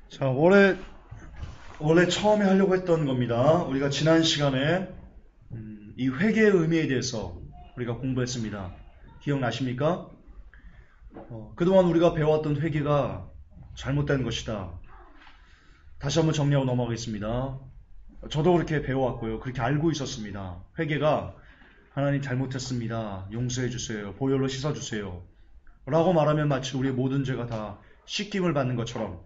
자, 원래 처음에 하려고 했던 겁니다. 우리가 지난 시간에 이 회개의 의미에 대해서 우리가 공부했습니다. 기억나십니까? 그동안 우리가 배워왔던 회개가 잘못된 것이다. 다시 한번 정리하고 넘어가겠습니다. 저도 그렇게 배워왔고요. 그렇게 알고 있었습니다. 회개가 하나님 잘못했습니다. 용서해 주세요. 보혈로 씻어 주세요. 라고 말하면 마치 우리의 모든 죄가 다 씻김을 받는 것처럼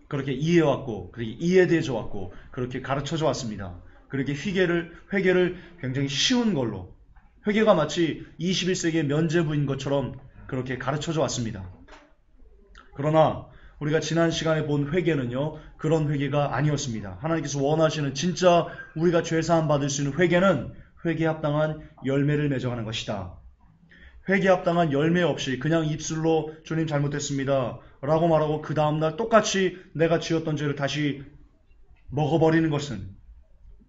그렇게 이해해왔고, 그렇게 이해되어져 왔고, 그렇게 가르쳐져 왔습니다. 그렇게 회개를 굉장히 쉬운 걸로, 회개가 마치 21세기의 면죄부인 것처럼 그렇게 가르쳐져 왔습니다. 그러나 우리가 지난 시간에 본 회개는요, 그런 회개가 아니었습니다. 하나님께서 원하시는 진짜 우리가 죄사함 받을 수 있는 회개는 회개에 합당한 열매를 맺어가는 것이다. 회개에 합당한 열매 없이 그냥 입술로 주님 잘못했습니다 라고 말하고 그 다음날 똑같이 내가 지었던 죄를 다시 먹어버리는 것은,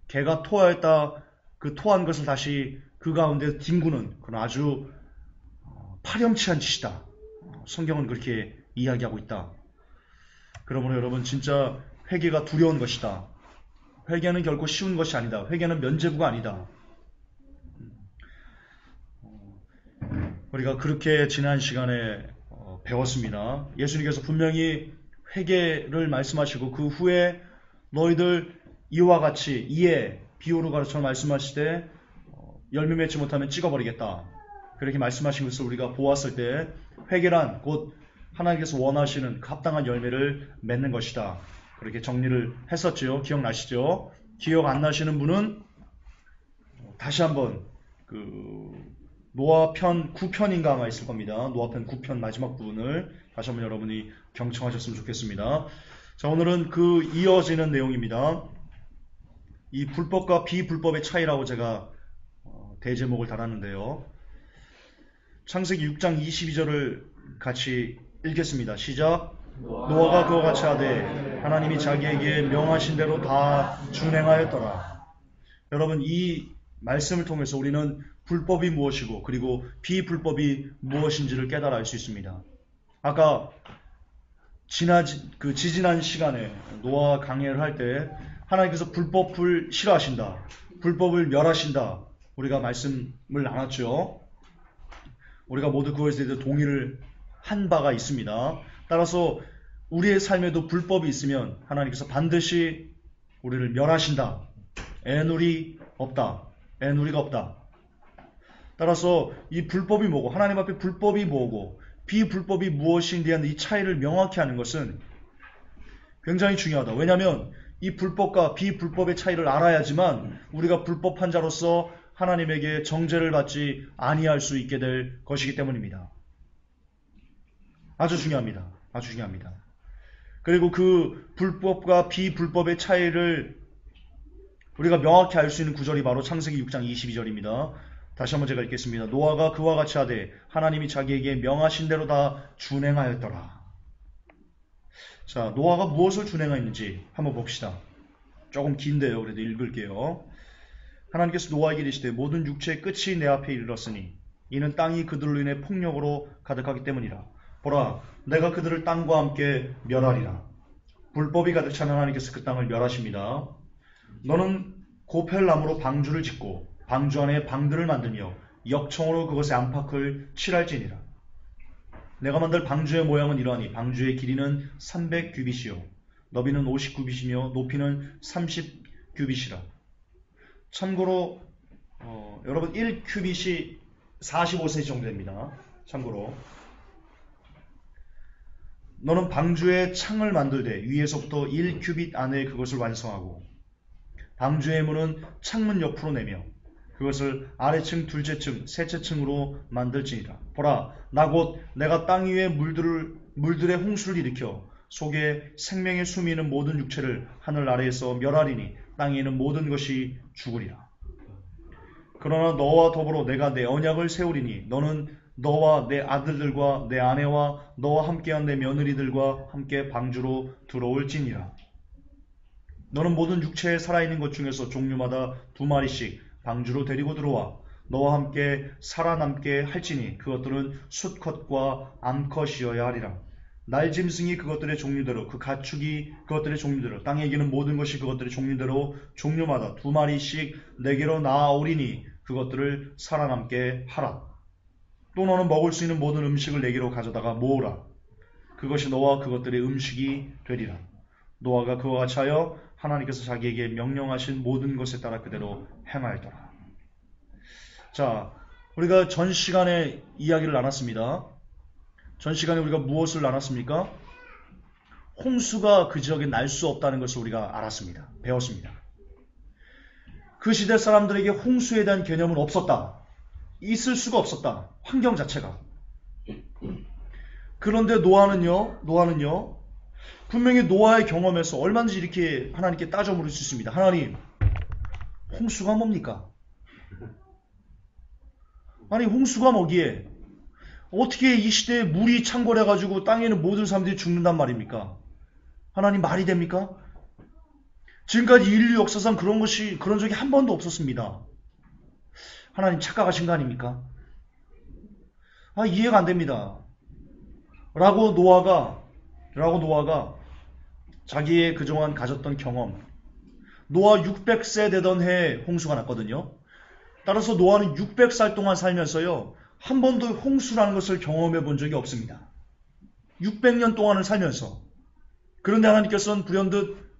개가 토하였다 그 토한 것을 다시 그 가운데 뒹구는 그런 아주 파렴치한 짓이다. 성경은 그렇게 이야기하고 있다. 그러므로 여러분, 진짜 회개가 두려운 것이다. 회개는 결코 쉬운 것이 아니다. 회개는 면죄부가 아니다. 우리가 그렇게 지난 시간에 배웠습니다. 예수님께서 분명히 회개를 말씀하시고 그 후에 너희들 이와 같이 이에 비유로 가르쳐 말씀하시되 열매 맺지 못하면 찍어버리겠다. 그렇게 말씀하신 것을 우리가 보았을 때 회개란 곧 하나님께서 원하시는 합당한 열매를 맺는 것이다. 그렇게 정리를 했었죠. 기억나시죠? 기억 안 나시는 분은 다시 한번 노아편 9편인가 아마 있을 겁니다. 노아편 9편 마지막 부분을 다시 한번 여러분이 경청하셨으면 좋겠습니다. 자, 오늘은 그 이어지는 내용입니다. 이 불법과 비불법의 차이라고 제가 대제목을 달았는데요. 창세기 6장 22절을 같이 읽겠습니다. 시작. 노아가 그와 같이 하되 하나님이 자기에게 명하신 대로 다 준행하였더라. 여러분, 이 말씀을 통해서 우리는 불법이 무엇이고 그리고 비불법이 무엇인지를 깨달아 알 수 있습니다. 아까 지지난 시간에 노아 강해를 할 때 하나님께서 불법을 싫어하신다, 불법을 멸하신다, 우리가 말씀을 나눴죠. 우리가 모두 그것에 대해서 동의를 한 바가 있습니다. 따라서 우리의 삶에도 불법이 있으면 하나님께서 반드시 우리를 멸하신다. 애누리가 없다. 따라서 이 불법이 뭐고 하나님 앞에 불법이 뭐고 비불법이 무엇인지에 대한 이 차이를 명확히 하는 것은 굉장히 중요하다. 왜냐하면 이 불법과 비불법의 차이를 알아야지만 우리가 불법한 자로서 하나님에게 정죄를 받지 아니할 수 있게 될 것이기 때문입니다. 아주 중요합니다. 아주 중요합니다. 그리고 그 불법과 비불법의 차이를 우리가 명확히 알 수 있는 구절이 바로 창세기 6장 22절입니다. 다시 한번 제가 읽겠습니다. 노아가 그와 같이 하되 하나님이 자기에게 명하신 대로 다 준행하였더라. 자, 노아가 무엇을 준행하였는지 한번 봅시다. 조금 긴데요. 그래도 읽을게요. 하나님께서 노아에게 이르시되 모든 육체의 끝이 내 앞에 이르렀으니 이는 땅이 그들로 인해 폭력으로 가득하기 때문이라. 보라, 내가 그들을 땅과 함께 멸하리라. 불법이 가득 찬 하나님께서 그 땅을 멸하십니다. 너는 고펠나무로 방주를 짓고 방주 안에 방들을 만들며 역청으로 그것에 안팎을 칠할지니라. 내가 만들 방주의 모양은 이러하니 방주의 길이는 300규빗이요 너비는 50규빗이며 높이는 30규빗이라. 참고로 여러분 1규빗이 45cm 정도 됩니다. 참고로 너는 방주에 창을 만들되 위에서부터 1규빗 안에 그것을 완성하고 방주의 문은 창문 옆으로 내며 그것을 아래층, 둘째층, 셋째층으로 만들지니라. 보라, 나 곧 내가 땅 위에 물들의 홍수를 일으켜 속에 생명의 숨이 있는 모든 육체를 하늘 아래에서 멸하리니 땅에 있는 모든 것이 죽으리라. 그러나 너와 더불어 내가 내 언약을 세우리니 너는 너와 내 아들들과 내 아내와 너와 함께한 내 며느리들과 함께 방주로 들어올지니라. 너는 모든 육체에 살아있는 것 중에서 종류마다 2마리씩 방주로 데리고 들어와 너와 함께 살아남게 할지니 그것들은 수컷과 암컷이어야 하리라. 날짐승이 그것들의 종류대로, 그 가축이 그것들의 종류대로, 땅에 기는 모든 것이 그것들의 종류대로 종류마다 2마리씩 내게로 나아오리니 그것들을 살아남게 하라. 또 너는 먹을 수 있는 모든 음식을 내게로 가져다가 모으라. 그것이 너와 그것들의 음식이 되리라. 노아가 그와 같이 하여 하나님께서 자기에게 명령하신 모든 것에 따라 그대로 행하였더라. 자, 우리가 전 시간에 이야기를 나눴습니다. 전 시간에 우리가 무엇을 나눴습니까? 홍수가 그 지역에 날 수 없다는 것을 우리가 알았습니다. 배웠습니다. 그 시대 사람들에게 홍수에 대한 개념은 없었다. 있을 수가 없었다. 환경 자체가. 그런데 노아는요, 분명히 노아의 경험에서 얼마든지 이렇게 하나님께 따져 물을 수 있습니다. 하나님, 홍수가 뭡니까? 아니, 홍수가 뭐기에? 어떻게 이 시대에 물이 창궐해가지고 땅에 있는 모든 사람들이 죽는단 말입니까? 하나님 말이 됩니까? 지금까지 인류 역사상 그런 적이 한 번도 없었습니다. 하나님 착각하신 거 아닙니까? 이해가 안 됩니다. 라고 노아가 자기의 그동안 가졌던 경험, 노아 600세 되던 해에 홍수가 났거든요. 따라서 노아는 600살 동안 살면서요, 한 번도 홍수라는 것을 경험해 본 적이 없습니다. 600년 동안을 살면서. 그런데 하나님께서는 불현듯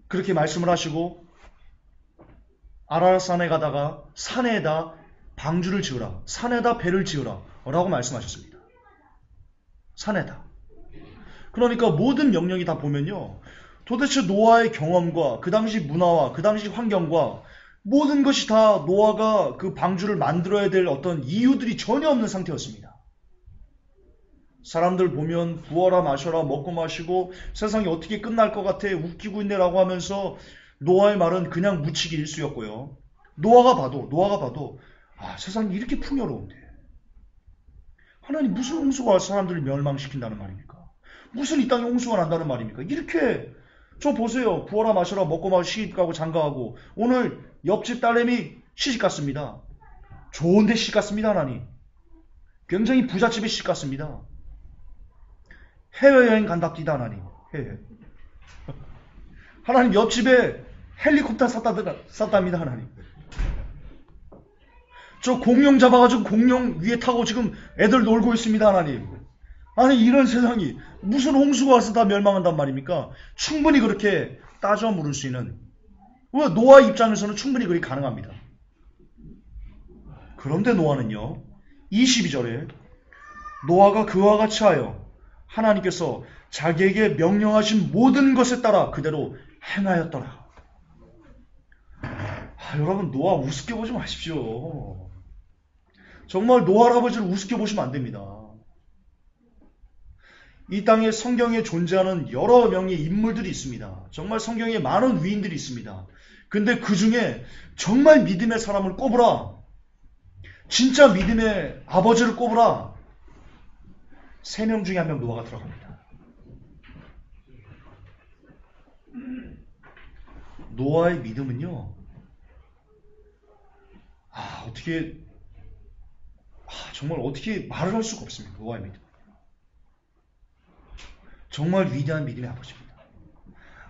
그렇게 말씀을 하시고 아라랏산에 가다가 산에다 방주를 지으라, 산에다 배를 지으라 라고 말씀하셨습니다. 산에다. 그러니까 모든 명령이 다 보면요, 도대체 노아의 경험과 그 당시 문화와 그 당시 환경과 모든 것이 다 노아가 그 방주를 만들어야 될 어떤 이유들이 전혀 없는 상태였습니다. 사람들 보면 부어라 마셔라 먹고 마시고 세상이 어떻게 끝날 것 같아 웃기고 있네라고 하면서 노아의 말은 그냥 묻히기 일쑤였고요. 노아가 봐도 세상이 이렇게 풍요로운데 하나님 무슨 홍수가 와서 사람들을 멸망시킨다는 말입니까? 무슨 이 땅에 홍수가 난다는 말입니까? 이렇게 저 보세요. 부어라 마셔라 먹고 마시고 시집가고 장가가고 오늘 옆집 딸내미 시집갔습니다. 좋은데 시집갔습니다. 하나님. 굉장히 부잣집에 시집갔습니다. 해외여행 간답니다. 하나님. 해외. 하나님 옆집에 헬리콥터 쌌답니다. 하나님. 저 공룡 잡아가지고 공룡 위에 타고 지금 애들 놀고 있습니다. 하나님. 아니 이런 세상이 무슨 홍수가 와서 다 멸망한단 말입니까? 충분히 그렇게 따져 물을 수 있는, 노아 입장에서는 충분히 그렇게 가능합니다. 그런데 노아는요, 22절에 노아가 그와 같이 하여 하나님께서 자기에게 명령하신 모든 것에 따라 그대로 행하였더라. 여러분 노아 우습게 보지 마십시오. 정말 노아 할아버지를 우습게 보시면 안 됩니다. 이 땅에 성경에 존재하는 여러 명의 인물들이 있습니다. 정말 성경에 많은 위인들이 있습니다. 근데 그 중에 정말 믿음의 사람을 꼽으라, 진짜 믿음의 아버지를 꼽으라, 3명 중에 1명 노아가 들어갑니다. 노아의 믿음은요, 정말 어떻게 말을 할 수가 없습니다. 노아의 믿음. 정말 위대한 믿음의 아버지입니다.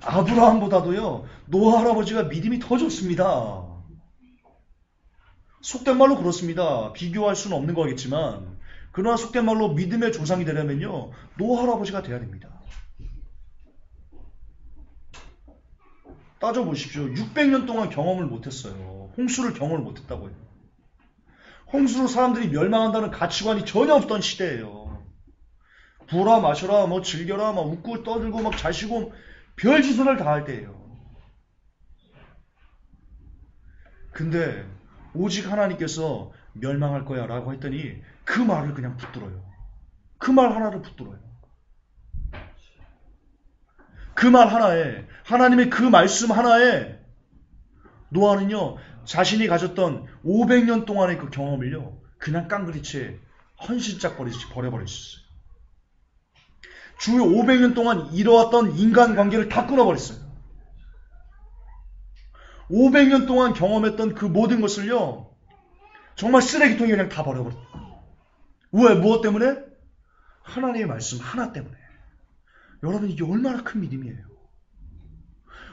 아브라함보다도요, 노아 할아버지가 믿음이 더 좋습니다. 속된 말로 그렇습니다. 비교할 수는 없는 거겠지만, 그러나 속된 말로 믿음의 조상이 되려면요, 노아 할아버지가 돼야 됩니다. 따져보십시오. 600년 동안 경험을 못했어요. 홍수를 경험을 못했다고요. 홍수로 사람들이 멸망한다는 가치관이 전혀 없던 시대예요. 부어라 마셔라 즐겨라 웃고 떠들고 잘 쉬고 별짓을 다 할 때예요. 근데 오직 하나님께서 멸망할 거야 라고 했더니 그 말을 그냥 붙들어요. 그 말 하나를 붙들어요. 그 말 하나에, 하나님의 그 말씀 하나에 노아는요, 자신이 가졌던 500년 동안의 그 경험을요, 그냥 깡그리채 헌신짝 버려버렸어요. 주요 500년 동안 이뤄왔던 인간관계를 다 끊어버렸어요. 500년 동안 경험했던 그 모든 것을요, 정말 쓰레기통에 그냥 다 버려버렸어요. 왜? 무엇 때문에? 하나님의 말씀 하나 때문에. 여러분, 이게 얼마나 큰 믿음이에요.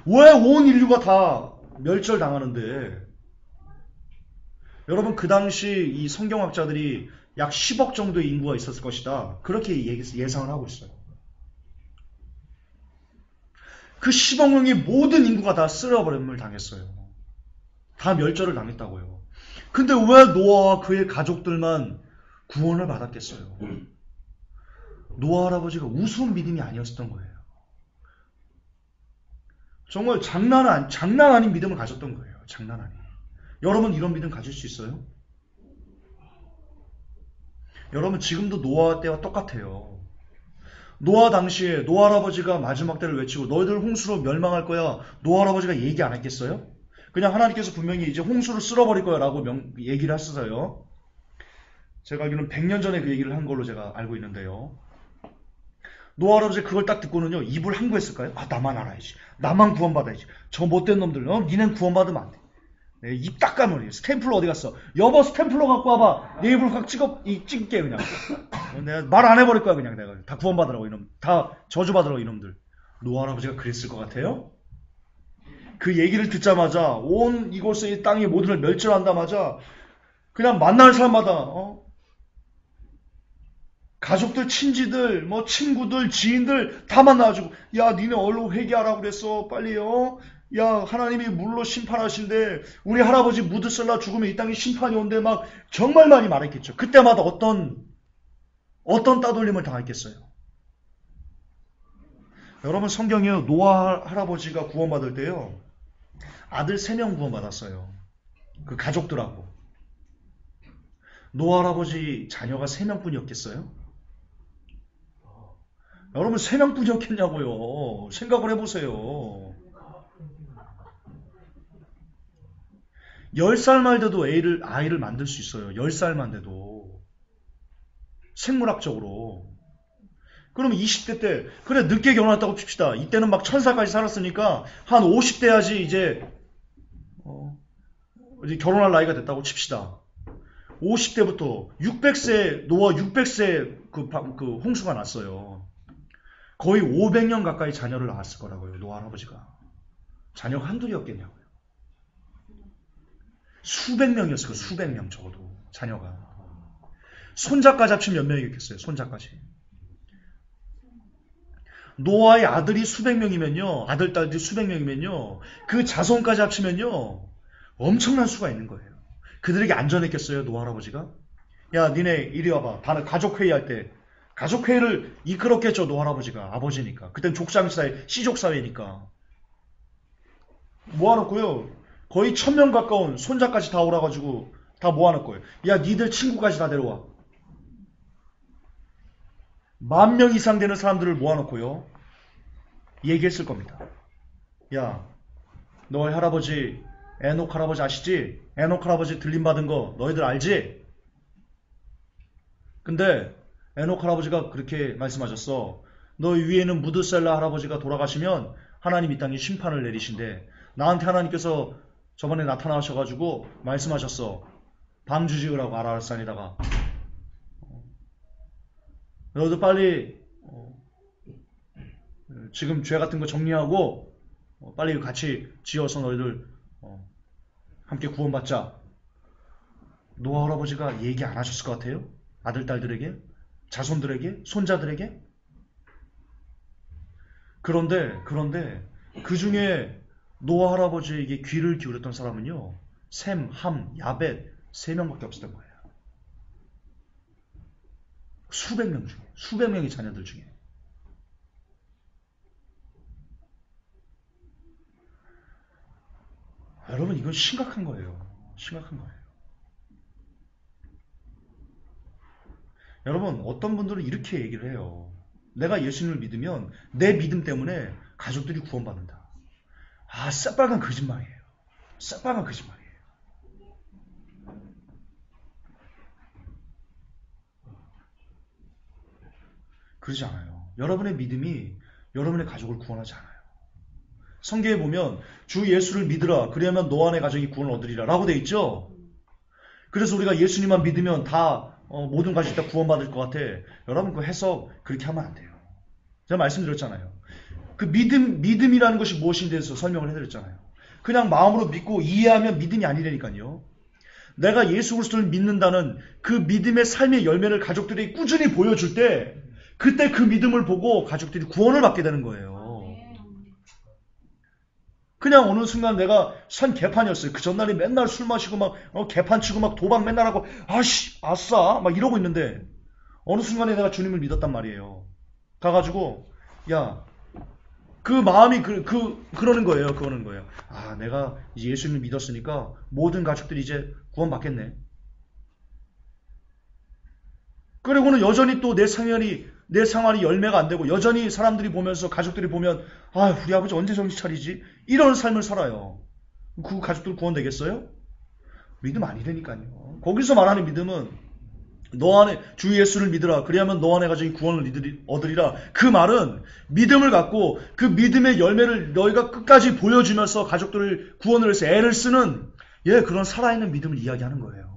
왜 온 인류가 다 멸절당하는데, 여러분, 그 당시 이 성경학자들이 약 10억 정도의 인구가 있었을 것이다, 그렇게 예상을 하고 있어요. 그 10억 명의 모든 인구가 다 쓸어버림을 당했어요. 다 멸절을 당했다고요. 근데 왜 노아와 그의 가족들만 구원을 받았겠어요? 노아 할아버지가 우스운 믿음이 아니었던 거예요. 정말 장난 아닌 믿음을 가졌던 거예요. 장난 아닌. 여러분, 이런 믿음 가질 수 있어요? 여러분, 지금도 노아 때와 똑같아요. 노아 당시에 노아 할아버지가 마지막 때를 외치고 너희들 홍수로 멸망할 거야, 노아 할아버지가 얘기 안 했겠어요? 그냥 하나님께서 분명히 이제 홍수를 쓸어버릴 거야 라고 얘기를 했어요. 제가 알기로는 100년 전에 그 얘기를 한 걸로 제가 알고 있는데요. 노아 할아버지 그걸 딱 듣고는요, 입을 항구했을까요? 아, 나만 알아야지, 나만 구원받아야지, 저 못된 놈들, 니넨 구원받으면 안 돼. 네, 입 딱 까물어요. 스탬플러 어디 갔어? 여보, 스탬플러 갖고 와봐. 내 입을 확 찍게 그냥. 내가 말 안 해버릴 거야 그냥. 내가 다 구원받으라고, 이놈, 다 저주받으라고, 이놈들. 노아 할아버지가 그랬을 것 같아요? 그 얘기를 듣자마자 온 이곳의 땅의 모든을 멸절한다마자 그냥 만나는 사람마다 가족들, 친지들, 뭐 친구들, 지인들 다 만나가지고, 야, 니네 얼른 회개하라고 그랬어, 빨리요. 야, 하나님이 물로 심판하신대, 우리 할아버지 무드셀라 죽으면 이 땅에 심판이 온대, 막 정말 많이 말했겠죠. 그때마다 어떤 따돌림을 당했겠어요. 여러분, 성경에요, 노아 할아버지가 구원받을 때요, 아들 3명 구원받았어요. 그 가족들하고. 노아 할아버지 자녀가 3명뿐이었겠어요? 여러분, 3명뿐이었겠냐고요. 생각을 해보세요. 10살만 돼도 아이를 만들 수 있어요. 10살만 돼도. 생물학적으로. 그럼 20대 때, 그래, 늦게 결혼했다고 칩시다. 이때는 막 1000살까지 살았으니까 한 50대 야지 이제 결혼할 나이가 됐다고 칩시다. 50대부터 600세, 노아 600세 그 홍수가 났어요. 거의 500년 가까이 자녀를 낳았을 거라고요. 노아 할아버지가. 자녀가 한둘이었겠냐고요. 수백 명이었을 거예요. 수백 명 적어도 자녀가. 손자까지 합치면 몇 명이겠어요? 손자까지. 노아의 아들이 수백 명이면요, 아들, 딸들이 수백 명이면요, 그 자손까지 합치면요, 엄청난 수가 있는 거예요. 그들에게 안전했겠어요, 노아 할아버지가? 야, 니네 이리 와봐. 다들 가족회의할 때, 가족회의를 이끌었겠죠, 노아 할아버지가. 아버지니까. 그땐 족장사회, 씨족사회니까. 모아놓고요, 거의 1000명 가까운 손자까지 다 오라가지고 다 모아놓고요. 야, 니들 친구까지 다 데려와. 10,000명 이상 되는 사람들을 모아놓고요, 얘기했을 겁니다. 야, 너희 할아버지, 에녹 할아버지 아시지? 에녹 할아버지 들림받은 거 너희들 알지? 근데 에녹 할아버지가 그렇게 말씀하셨어. 너희 위에는 무드셀라 할아버지가 돌아가시면 하나님 이 땅에 심판을 내리신대. 나한테 하나님께서 저번에 나타나셔가지고 말씀하셨어. 방주 지으라고 아라산에다가. 너희도 빨리 지금 죄 같은 거 정리하고 빨리 같이 지어서 너희들 함께 구원받자. 노아 할아버지가 얘기 안 하셨을 것 같아요? 아들, 딸들에게? 자손들에게? 손자들에게? 그런데 그 중에 노아 할아버지에게 귀를 기울였던 사람은요, 셈, 함, 야벳 3명밖에 없었던 거예요. 수백 명 중에, 수백 명의 자녀들 중에. 여러분, 이건 심각한 거예요. 심각한 거예요. 여러분, 어떤 분들은 이렇게 얘기를 해요. 내가 예수님을 믿으면 내 믿음 때문에 가족들이 구원받는다. 아, 새빨간 거짓말이에요. 새빨간 거짓말이에요. 그러지 않아요. 여러분의 믿음이 여러분의 가족을 구원하지 않아요. 성경에 보면 주 예수를 믿으라, 그리하면 너 안의 가족이 구원을 얻으리라 라고 돼 있죠. 그래서 우리가 예수님만 믿으면 다 모든 가족이 다 구원받을 것 같아. 여러분 그 해석 그렇게 하면 안 돼요. 제가 말씀드렸잖아요. 그 믿음이라는 것이 무엇인지 대해서 설명을 해드렸잖아요. 그냥 마음으로 믿고 이해하면 믿음이 아니라니까요. 내가 예수 그리스도를 믿는다는 그 믿음의 삶의 열매를 가족들이 꾸준히 보여줄 때 그때 그 믿음을 보고 가족들이 구원을 받게 되는 거예요. 그냥 어느 순간 내가 산 개판이었어요. 그 전날에 맨날 술 마시고 막 개판 치고 막 도박 맨날 하고 아씨 아싸 막 이러고 있는데 어느 순간에 내가 주님을 믿었단 말이에요. 가가지고 야 그 마음이 그러는 거예요. 그러는 거예요. 아 내가 이제 예수님을 믿었으니까 모든 가족들이 이제 구원받겠네. 그리고는 여전히 또 내 생활이 열매가 안 되고 여전히 사람들이 보면서 가족들이 보면 아 우리 아버지 언제 정신 차리지? 이런 삶을 살아요. 그 가족들 구원되겠어요? 믿음 아니라니까요. 거기서 말하는 믿음은 너 안에 주 예수를 믿으라. 그리하면 너 안에 가정이 구원을 얻으리라. 그 말은 믿음을 갖고 그 믿음의 열매를 너희가 끝까지 보여주면서 가족들을 구원을 해서 애를 쓰는 그런 살아있는 믿음을 이야기하는 거예요.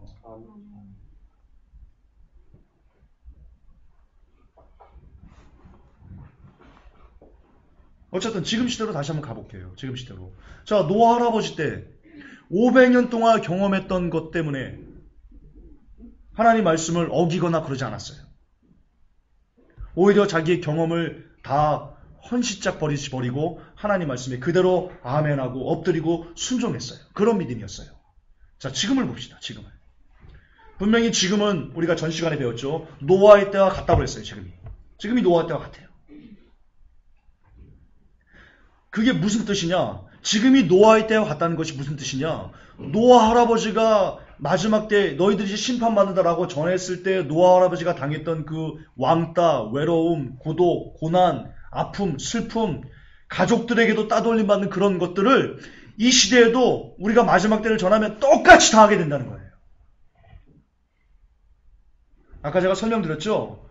어쨌든 지금 시대로 다시 한번 가볼게요. 지금 시대로. 자, 노아 할아버지 때 500년 동안 경험했던 것 때문에 하나님 말씀을 어기거나 그러지 않았어요. 오히려 자기의 경험을 다 헌시짝 버리고 하나님 말씀에 그대로 아멘하고 엎드리고 순종했어요. 그런 믿음이었어요. 자, 지금을 봅시다. 지금을. 분명히 지금은 우리가 전 시간에 배웠죠. 노아의 때와 같다고 그랬어요. 지금이 노아의 때와 같아요. 그게 무슨 뜻이냐? 지금이 노아의 때와 같다는 것이 무슨 뜻이냐? 노아 할아버지가 마지막 때 너희들이 이제 심판받는다라고 전했을 때 노아 할아버지가 당했던 그 왕따, 외로움, 고독, 고난, 아픔, 슬픔, 가족들에게도 따돌림 받는 그런 것들을 이 시대에도 우리가 마지막 때를 전하면 똑같이 당하게 된다는 거예요. 아까 제가 설명드렸죠?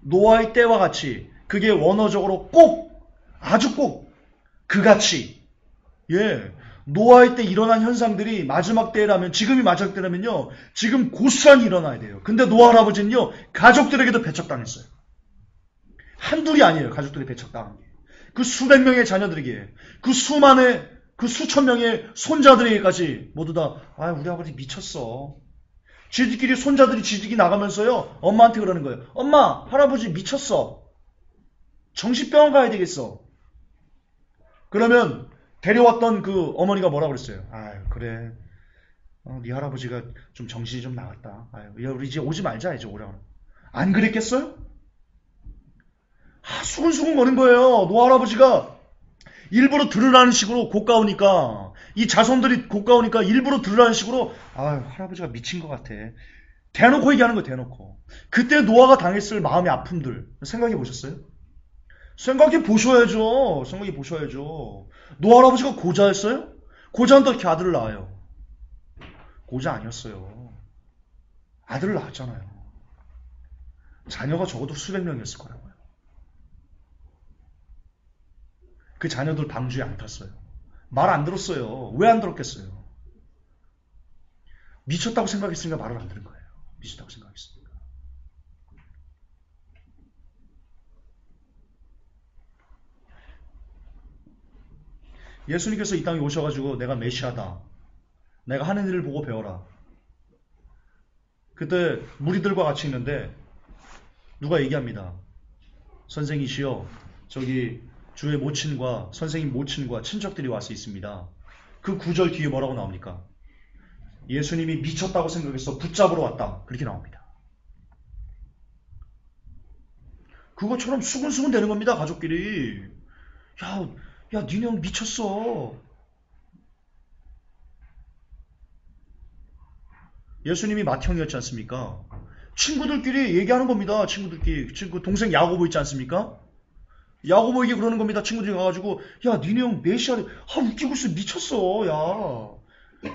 노아의 때와 같이 그게 원어적으로 꼭 아주 꼭 그같이 노아의 때 일어난 현상들이 마지막 때라면 지금이 마지막 때라면요 지금 고스란히 일어나야 돼요. 근데 노아 할아버지는요 가족들에게도 배척당했어요. 한둘이 아니에요. 가족들이 배척당한 게. 그 수백 명의 자녀들에게 그 수천 명의 손자들에게까지 모두 다 우리 아버지 미쳤어. 지들끼리 손자들이 지들끼리 나가면서요 엄마한테 그러는 거예요. 엄마 할아버지 미쳤어. 정신병원 가야 되겠어. 그러면 데려왔던 그 어머니가 뭐라 그랬어요? 그래. 네 할아버지가 좀 정신이 좀 나갔다. 우리 이제 오지 말자. 이제 오라고. 안 그랬겠어요? 수근수근 거린 거예요. 노아 할아버지가 일부러 들으라는 식으로 고가오니까 이 자손들이 고가오니까 일부러 들으라는 식으로 할아버지가 미친 것 같아. 대놓고 얘기하는 거예요. 대놓고. 그때 노아가 당했을 마음의 아픔들 생각해 보셨어요? 생각해 보셔야죠. 노아 할아버지가 고자였어요? 고자는 어떻게 아들을 낳아요? 고자 아니었어요. 아들을 낳았잖아요. 자녀가 적어도 수백 명이었을 거라고요. 그 자녀들 방주에 안 탔어요. 말 안 들었어요. 왜 안 들었겠어요? 미쳤다고 생각했으니까 말을 안 들은 거예요. 미쳤다고 생각했으니까. 예수님께서 이 땅에 오셔가지고 내가 메시아다. 내가 하는 일을 보고 배워라. 그때 무리들과 같이 있는데 누가 얘기합니다. 선생이시여 저기 주의 모친과 선생님 모친과 친척들이 와서 있습니다. 그 구절 뒤에 뭐라고 나옵니까? 예수님이 미쳤다고 생각해서 붙잡으러 왔다. 그렇게 나옵니다. 그것처럼 수근수근 되는 겁니다. 가족끼리. 야, 니네 형 미쳤어. 예수님이 맏형이었지 않습니까? 친구들끼리 얘기하는 겁니다. 친구 동생 야고보 있지 않습니까? 야고보에게 그러는 겁니다. 친구들이 가가지고 야 니네 형 메시아래. 웃기고 있어. 미쳤어. 야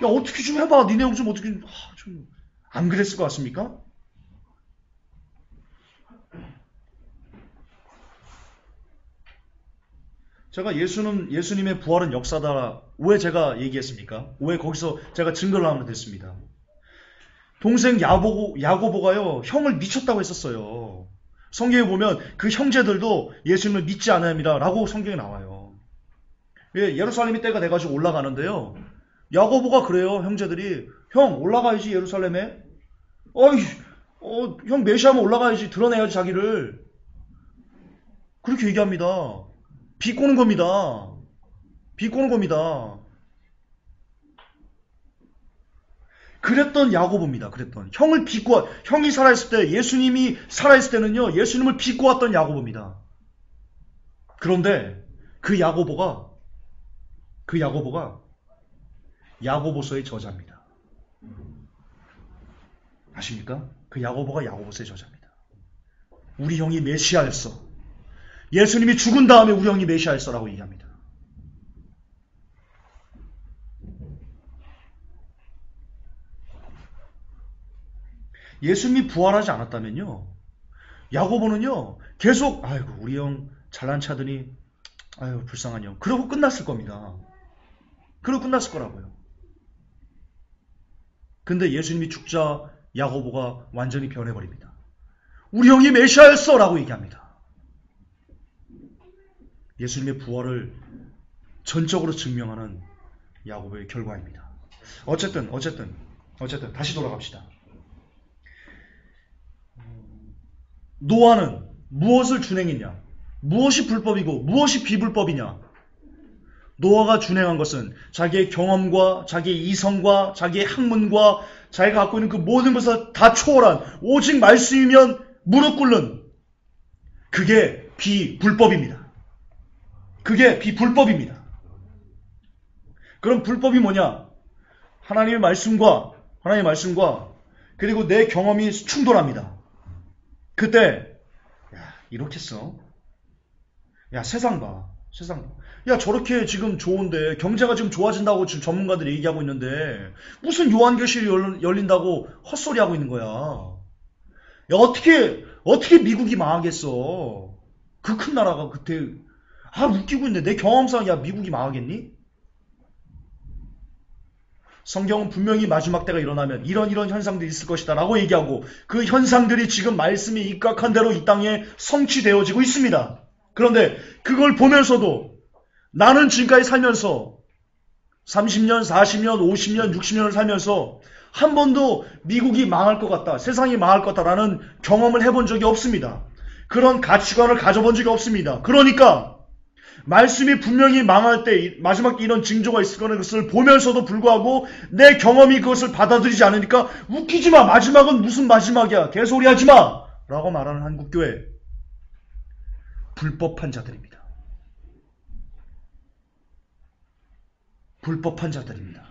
어떻게 좀 해봐. 니네 형 좀 어떻게 좀 안 그랬을 것 같습니까? 제가 예수님의 부활은 역사다. 왜 제가 얘기했습니까? 왜 거기서 제가 증거를 하면 됐습니다. 동생 야고보가요, 형을 미쳤다고 했었어요. 성경에 보면 그 형제들도 예수님을 믿지 않아야합니다 라고 성경에 나와요. 예루살렘이 때가 돼가지고 올라가는데요. 야고보가 그래요. 형제들이 형 올라가야지 예루살렘에. 형 메시아면 올라가야지. 드러내야지 자기를. 그렇게 얘기합니다. 비꼬는 겁니다. 비꼬는 겁니다. 그랬던 야고보입니다. 그랬던 형이 살아있을 때, 예수님이 살아있을 때는요, 예수님을 비꼬았던 야고보입니다. 그런데 그 야고보가 야고보서의 저자입니다. 아십니까? 그 야고보가 야고보서의 저자입니다. 우리 형이 메시아였어. 예수님이 죽은 다음에 우리 형이 메시아였어라고 얘기합니다. 예수님이 부활하지 않았다면요, 야고보는요 계속 아이고 우리 형 잘난 차더니 아유 불쌍한 형 그러고 끝났을 겁니다. 그러고 끝났을 거라고요. 근데 예수님이 죽자 야고보가 완전히 변해버립니다. 우리 형이 메시아였어 라고 얘기합니다. 예수님의 부활을 전적으로 증명하는 야고보의 결과입니다. 어쨌든 다시 돌아갑시다. 노아는 무엇을 준행했냐? 무엇이 불법이고 무엇이 비불법이냐? 노아가 준행한 것은 자기의 경험과 자기의 이성과 자기의 학문과 자기가 갖고 있는 그 모든 것을 다 초월한 오직 말씀이면 무릎 꿇는, 그게 비불법입니다. 그게 비불법입니다. 그럼 불법이 뭐냐? 하나님의 말씀과 그리고 내 경험이 충돌합니다. 그때 이렇게 써. 세상 봐. 저렇게 지금 좋은데, 경제가 지금 좋아진다고 지금 전문가들이 얘기하고 있는데 무슨 요한계시록이 열린다고 헛소리하고 있는 거야. 어떻게 미국이 망하겠어. 그 큰 나라가 그때 웃기고 있네. 내 경험상 미국이 망하겠니? 성경은 분명히 마지막 때가 일어나면 이런 현상들이 있을 것이다 라고 얘기하고, 그 현상들이 지금 말씀이 입각한 대로 이 땅에 성취되어지고 있습니다. 그런데 그걸 보면서도 나는 지금까지 살면서 30년, 40년, 50년, 60년을 살면서 한 번도 미국이 망할 것 같다, 세상이 망할 것 같다라는 경험을 해본 적이 없습니다. 그런 가치관을 가져본 적이 없습니다. 그러니까 말씀이 분명히 망할 때 마지막 때 이런 징조가 있을 거라는 것을 보면서도 불구하고 내 경험이 그것을 받아들이지 않으니까 웃기지마, 마지막은 무슨 마지막이야, 개소리하지마 라고 말하는 한국교회, 불법한 자들입니다. 불법한 자들입니다.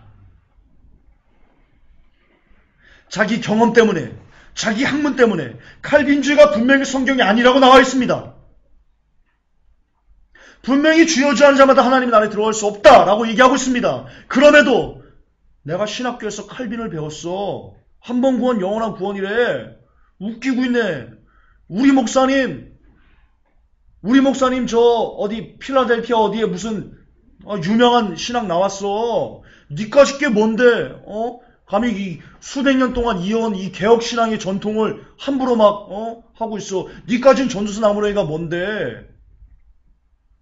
자기 경험 때문에, 자기 학문 때문에 칼빈주의가 분명히 성경이 아니라고 나와 있습니다. 분명히 주여 주하는 자마다 하나님 나라에 들어갈 수 없다라고 얘기하고 있습니다. 그럼에도 내가 신학교에서 칼빈을 배웠어. 한 번 구원 영원한 구원이래. 웃기고 있네. 우리 목사님 저 어디 필라델피아 어디에 무슨 유명한 신학 나왔어. 니까짓 게 뭔데? 감히 이 수백 년 동안 이어온 이 개혁 신앙의 전통을 함부로 막 하고 있어. 니까진 전두환 아무래가 뭔데?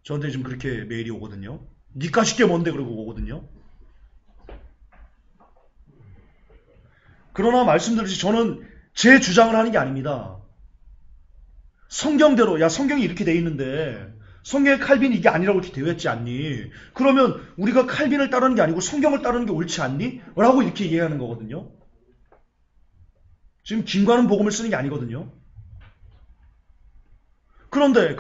저한테 지금 그렇게 메일이 오거든요. 니까짓 게 뭔데 그러고 오거든요. 그러나 말씀드렸듯이 저는 제 주장을 하는 게 아닙니다. 성경대로, 성경이 이렇게 돼 있는데 성경의 칼빈이 이게 아니라고 이렇게 되어 있지 않니? 그러면 우리가 칼빈을 따르는 게 아니고 성경을 따르는 게 옳지 않니? 라고 이렇게 얘기하는 거거든요. 지금 김관은 복음을 쓰는 게 아니거든요. 그런데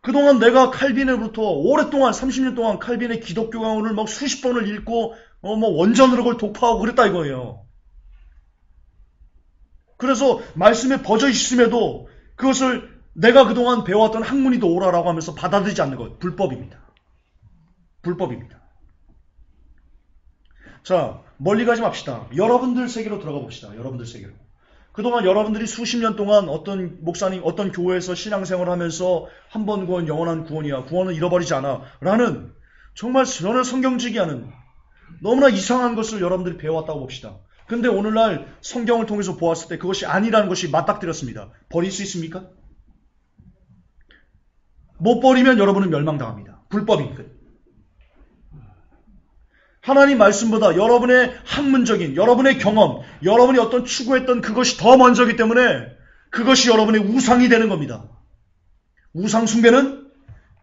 그동안 내가 칼빈으로부터 오랫동안 30년 동안 칼빈의 기독교강론을 막 수십 번을 읽고 원전으로 그걸 독파하고 그랬다 이거예요. 그래서 말씀에 버져 있음에도 그것을 내가 그동안 배워왔던 학문이도 오라라고 하면서 받아들이지 않는 것, 불법입니다. 불법입니다. 자, 멀리 가지 맙시다. 여러분들 세계로 들어가 봅시다. 여러분들 세계로. 그동안 여러분들이 수십 년 동안 어떤 목사님, 어떤 교회에서 신앙생활을 하면서 한 번 구원, 영원한 구원이야. 구원은 잃어버리지 않아. 라는 정말 전혀 성경직이 않은 너무나 이상한 것을 여러분들이 배워왔다고 봅시다. 근데 오늘날 성경을 통해서 보았을 때 그것이 아니라는 것이 맞닥뜨렸습니다. 버릴 수 있습니까? 못 버리면 여러분은 멸망당합니다. 불법이니까. 하나님 말씀보다 여러분의 학문적인, 여러분의 경험, 여러분이 어떤 추구했던 그것이 더 먼저기 때문에 그것이 여러분의 우상이 되는 겁니다. 우상 숭배는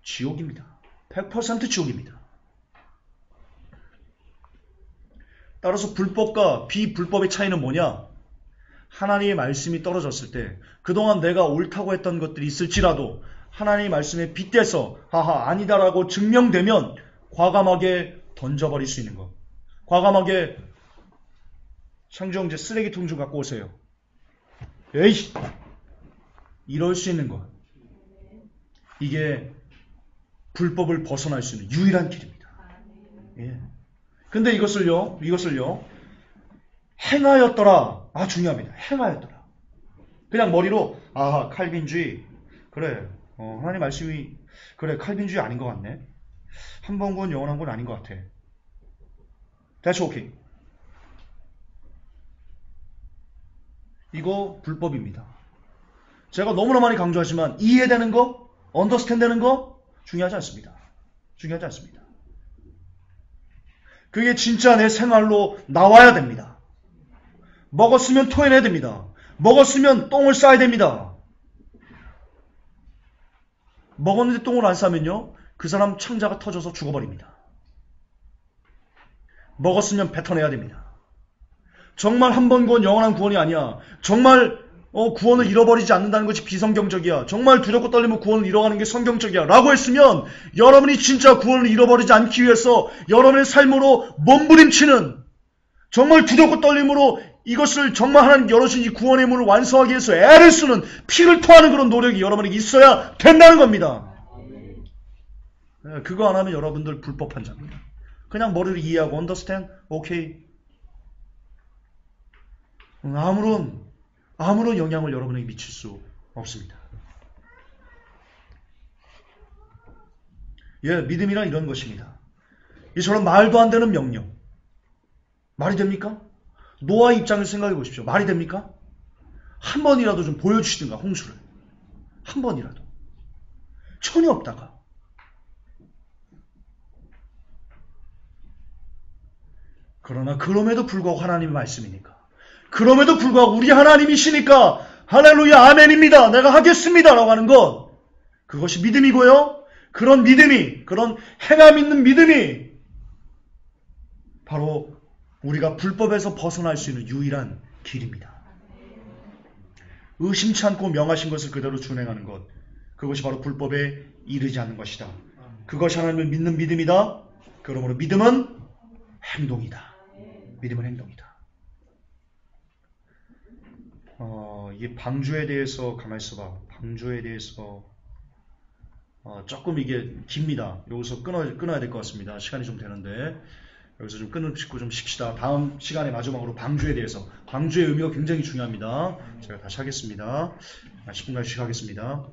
지옥입니다. 100% 지옥입니다. 따라서 불법과 비불법의 차이는 뭐냐? 하나님의 말씀이 떨어졌을 때 그동안 내가 옳다고 했던 것들이 있을지라도 하나님의 말씀에 빗대서 하하 아니다라고 증명되면 과감하게 던져버릴 수 있는 것. 과감하게 창조형제 쓰레기통 좀 갖고 오세요. 에이! 이럴 수 있는 것. 이게 불법을 벗어날 수 있는 유일한 길입니다. 예. 근데 이것을요, 행하였더라. 중요합니다. 행하였더라. 그냥 머리로, 칼빈주의. 그래, 하나님 말씀이, 그래, 칼빈주의 아닌 것 같네. 한 번 구원 영원한 건 아닌 것 같아. That's okay. 이거 불법입니다. 제가 너무나 많이 강조하지만 이해되는 거, 언더스탠드 되는 거 중요하지 않습니다. 중요하지 않습니다. 그게 진짜 내 생활로 나와야 됩니다. 먹었으면 토해내야 됩니다. 먹었으면 똥을 싸야 됩니다. 먹었는데 똥을 안 싸면요, 그 사람 창자가 터져서 죽어버립니다. 먹었으면 뱉어내야 됩니다. 정말 한 번 구원 영원한 구원이 아니야. 정말 구원을 잃어버리지 않는다는 것이 비성경적이야. 정말 두렵고 떨리면 구원을 잃어가는 게 성경적이야. 라고 했으면 여러분이 진짜 구원을 잃어버리지 않기 위해서 여러분의 삶으로 몸부림치는, 정말 두렵고 떨림으로 이것을 정말 하나님 열어주신 이 구원의 문을 완성하기 위해서 애를 쓰는, 피를 토하는 그런 노력이 여러분에게 있어야 된다는 겁니다. 그거 안 하면 여러분들 불법한 자입니다. 그냥 머리를 이해하고 understand, 오케이. 아무런 영향을 여러분에게 미칠 수 없습니다. 믿음이란 이런 것입니다. 이처럼 말도 안 되는 명령. 말이 됩니까? 노아의 입장을 생각해 보십시오. 말이 됩니까? 한 번이라도 좀 보여주시든가, 홍수를. 한 번이라도. 전혀 없다가. 그러나 그럼에도 불구하고 하나님의 말씀이니까, 그럼에도 불구하고 우리 하나님이시니까 할렐루야 아멘입니다. 내가 하겠습니다. 라고 하는 것, 그것이 믿음이고요. 그런 믿음이, 그런 행함 있는 믿음이 바로 우리가 불법에서 벗어날 수 있는 유일한 길입니다. 의심치 않고 명하신 것을 그대로 준행하는 것, 그것이 바로 불법에 이르지 않는 것이다. 그것이 하나님을 믿는 믿음이다. 그러므로 믿음은 행동이다. 믿음은 행동이다. 이게 방주에 대해서 가만히 있어봐. 방주에 대해서 조금 이게 깁니다. 여기서 끊어야 될 것 같습니다. 시간이 좀 되는데 여기서 좀 끊고 좀 쉽시다. 다음 시간에 마지막으로 방주에 대해서, 방주의 의미가 굉장히 중요합니다. 제가 다시 하겠습니다. 10분간 쉬겠습니다.